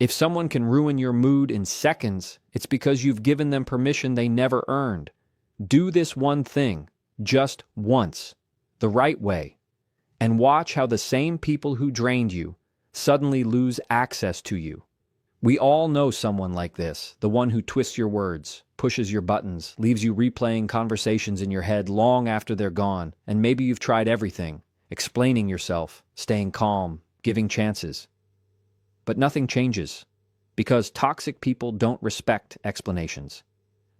If someone can ruin your mood in seconds, it's because you've given them permission they never earned. Do this one thing, just once, the right way, and watch how the same people who drained you suddenly lose access to you. We all know someone like this, the one who twists your words, pushes your buttons, leaves you replaying conversations in your head long after they're gone, and maybe you've tried everything, explaining yourself, staying calm, giving chances. But nothing changes, because toxic people don't respect explanations.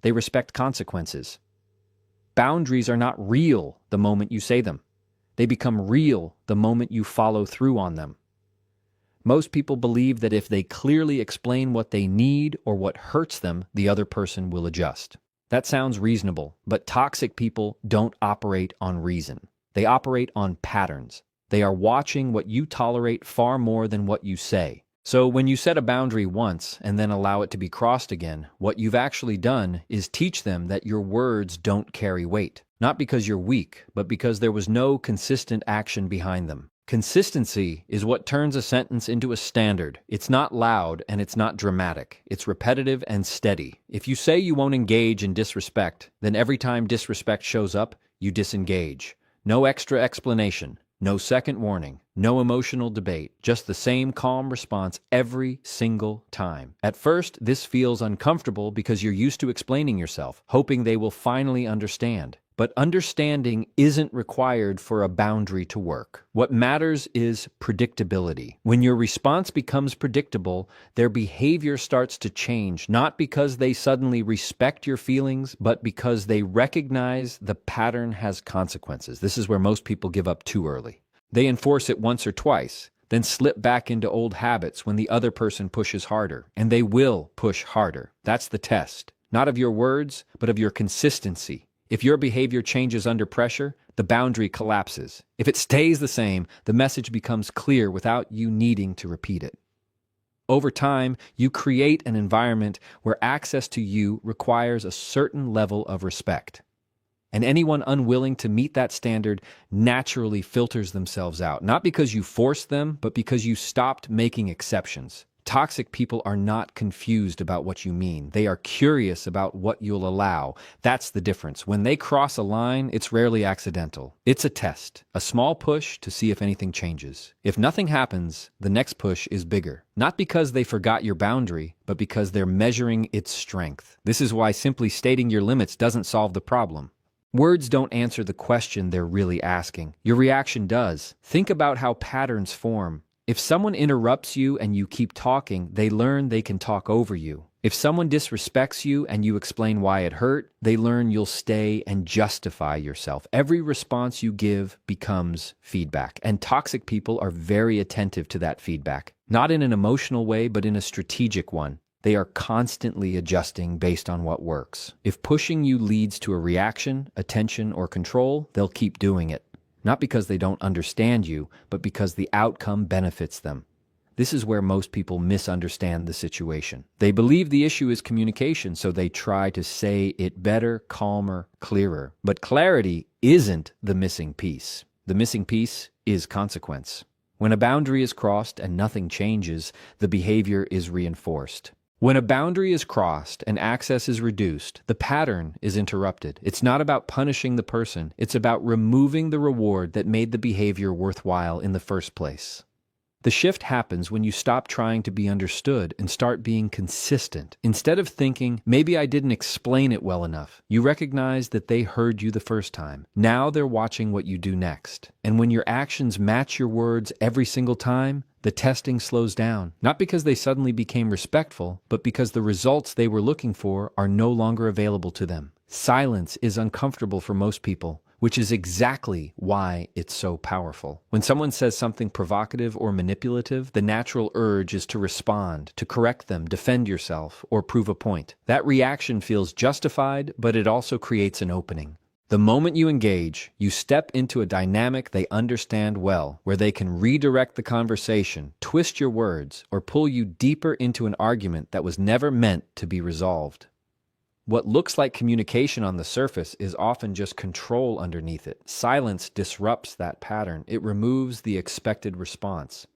They respect consequences. Boundaries are not real the moment you say them. They become real the moment you follow through on them. Most people believe that if they clearly explain what they need or what hurts them, the other person will adjust. That sounds reasonable, but toxic people don't operate on reason. They operate on patterns. They are watching what you tolerate far more than what you say. So when you set a boundary once and then allow it to be crossed again, what you've actually done is teach them that your words don't carry weight. Not because you're weak, but because there was no consistent action behind them. Consistency is what turns a sentence into a standard. It's not loud and it's not dramatic. It's repetitive and steady. If you say you won't engage in disrespect, then every time disrespect shows up, you disengage. No extra explanation. No second warning, no emotional debate, just the same calm response every single time. At first, this feels uncomfortable because you're used to explaining yourself, hoping they will finally understand. But understanding isn't required for a boundary to work. What matters is predictability. When your response becomes predictable, their behavior starts to change, not because they suddenly respect your feelings, but because they recognize the pattern has consequences. This is where most people give up too early. They enforce it once or twice, then slip back into old habits when the other person pushes harder, and they will push harder. That's the test, not of your words, but of your consistency. If your behavior changes under pressure, the boundary collapses. If it stays the same, the message becomes clear without you needing to repeat it. Over time, you create an environment where access to you requires a certain level of respect. And anyone unwilling to meet that standard naturally filters themselves out, not because you forced them, but because you stopped making exceptions. Toxic people are not confused about what you mean. They are curious about what you'll allow. That's the difference. When they cross a line, it's rarely accidental. It's a test, a small push to see if anything changes. If nothing happens, the next push is bigger. Not because they forgot your boundary, but because they're measuring its strength. This is why simply stating your limits doesn't solve the problem. Words don't answer the question they're really asking. Your reaction does. Think about how patterns form. If someone interrupts you and you keep talking, they learn they can talk over you. If someone disrespects you and you explain why it hurt, they learn you'll stay and justify yourself. Every response you give becomes feedback, and toxic people are very attentive to that feedback. Not in an emotional way, but in a strategic one. They are constantly adjusting based on what works. If pushing you leads to a reaction, attention, or control, they'll keep doing it. Not because they don't understand you, but because the outcome benefits them. This is where most people misunderstand the situation. They believe the issue is communication, so they try to say it better, calmer, clearer. But clarity isn't the missing piece. The missing piece is consequence. When a boundary is crossed and nothing changes, the behavior is reinforced. When a boundary is crossed and access is reduced, the pattern is interrupted. It's not about punishing the person. It's about removing the reward that made the behavior worthwhile in the first place. The shift happens when you stop trying to be understood and start being consistent. Instead of thinking, maybe I didn't explain it well enough, you recognize that they heard you the first time. Now they're watching what you do next. And when your actions match your words every single time, the testing slows down. Not because they suddenly became respectful, but because the results they were looking for are no longer available to them. Silence is uncomfortable for most people, which is exactly why it's so powerful. When someone says something provocative or manipulative, the natural urge is to respond, to correct them, defend yourself, or prove a point. That reaction feels justified, but it also creates an opening. The moment you engage, you step into a dynamic they understand well, where they can redirect the conversation, twist your words, or pull you deeper into an argument that was never meant to be resolved. What looks like communication on the surface is often just control underneath it. Silence disrupts that pattern. It removes the expected response.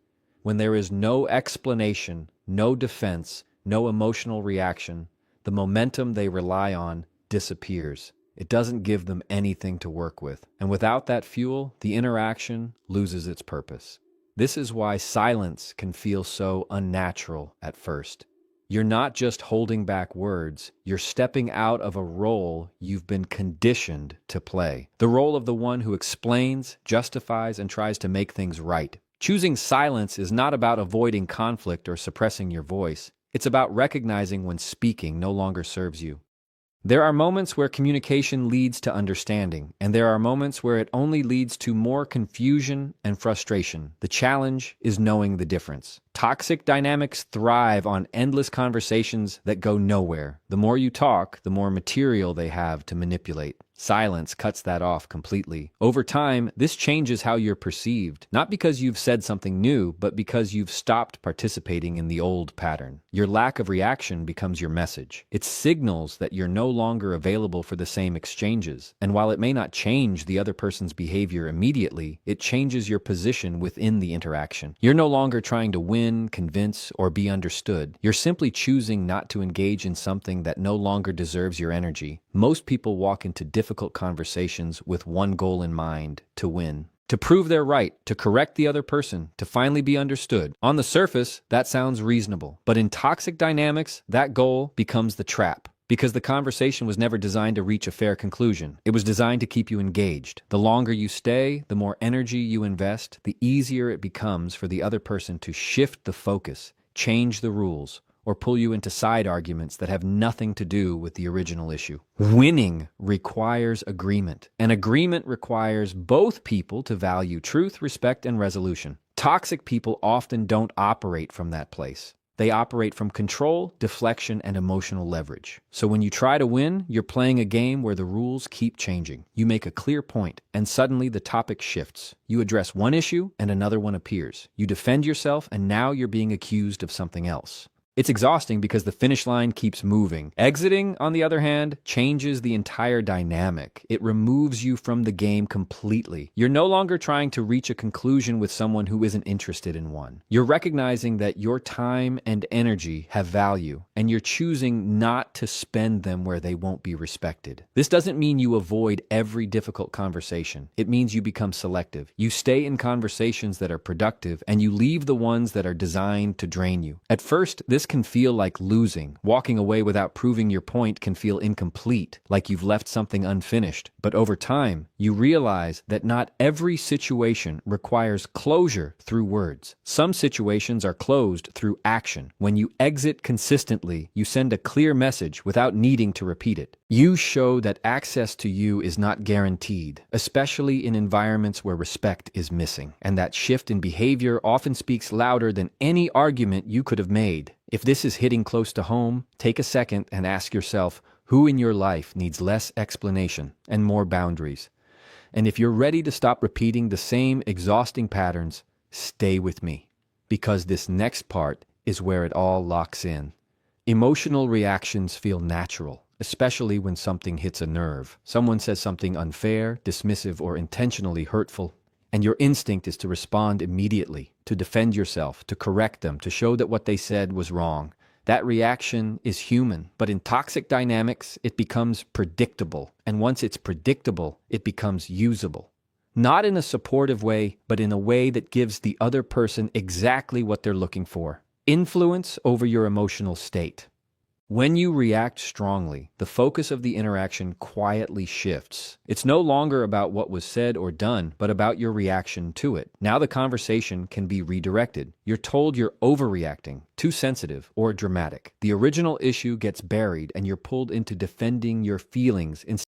When there is no explanation, no defense, no emotional reaction, the momentum they rely on disappears. It doesn't give them anything to work with. And without that fuel, the interaction loses its purpose. This is why silence can feel so unnatural at first. You're not just holding back words, you're stepping out of a role you've been conditioned to play. The role of the one who explains, justifies, and tries to make things right. Choosing silence is not about avoiding conflict or suppressing your voice. It's about recognizing when speaking no longer serves you. There are moments where communication leads to understanding, and there are moments where it only leads to more confusion and frustration. The challenge is knowing the difference. Toxic dynamics thrive on endless conversations that go nowhere. The more you talk, the more material they have to manipulate. Silence cuts that off completely. Over time, this changes how you're perceived, not because you've said something new, but because you've stopped participating in the old pattern. Your lack of reaction becomes your message. It signals that you're no longer available for the same exchanges. And while it may not change the other person's behavior immediately, it changes your position within the interaction. You're no longer trying to win, convince, or be understood. You're simply choosing not to engage in something that no longer deserves your energy. Most people walk into difficult conversations with one goal in mind: to win. To prove they're right, to correct the other person, to finally be understood. On the surface, that sounds reasonable. But in toxic dynamics, that goal becomes the trap. Because the conversation was never designed to reach a fair conclusion. It was designed to keep you engaged. The longer you stay, the more energy you invest, the easier it becomes for the other person to shift the focus, change the rules, or pull you into side arguments that have nothing to do with the original issue. Winning requires agreement, and agreement requires both people to value truth, respect, and resolution. Toxic people often don't operate from that place. They operate from control, deflection, and emotional leverage. So when you try to win, you're playing a game where the rules keep changing. You make a clear point, and suddenly the topic shifts. You address one issue, and another one appears. You defend yourself, and now you're being accused of something else. It's exhausting because the finish line keeps moving. Exiting, on the other hand, changes the entire dynamic. It removes you from the game completely. You're no longer trying to reach a conclusion with someone who isn't interested in one. You're recognizing that your time and energy have value, and you're choosing not to spend them where they won't be respected. This doesn't mean you avoid every difficult conversation. It means you become selective. You stay in conversations that are productive, and you leave the ones that are designed to drain you. At first, this can feel like losing. Walking away without proving your point can feel incomplete, like you've left something unfinished. But over time, you realize that not every situation requires closure through words. Some situations are closed through action. When you exit consistently, you send a clear message without needing to repeat it. You show that access to you is not guaranteed, especially in environments where respect is missing. And that shift in behavior often speaks louder than any argument you could have made. If this is hitting close to home, take a second and ask yourself, who in your life needs less explanation and more boundaries? And if you're ready to stop repeating the same exhausting patterns, stay with me, because this next part is where it all locks in. Emotional reactions feel natural, especially when something hits a nerve. Someone says something unfair, dismissive, or intentionally hurtful, and your instinct is to respond immediately, to defend yourself, to correct them, to show that what they said was wrong. That reaction is human, but in toxic dynamics, it becomes predictable. And once it's predictable, it becomes usable. Not in a supportive way, but in a way that gives the other person exactly what they're looking for: influence over your emotional state. When you react strongly, the focus of the interaction quietly shifts. It's no longer about what was said or done, but about your reaction to it. Now the conversation can be redirected. You're told you're overreacting, too sensitive, or dramatic. The original issue gets buried, and you're pulled into defending your feelings instead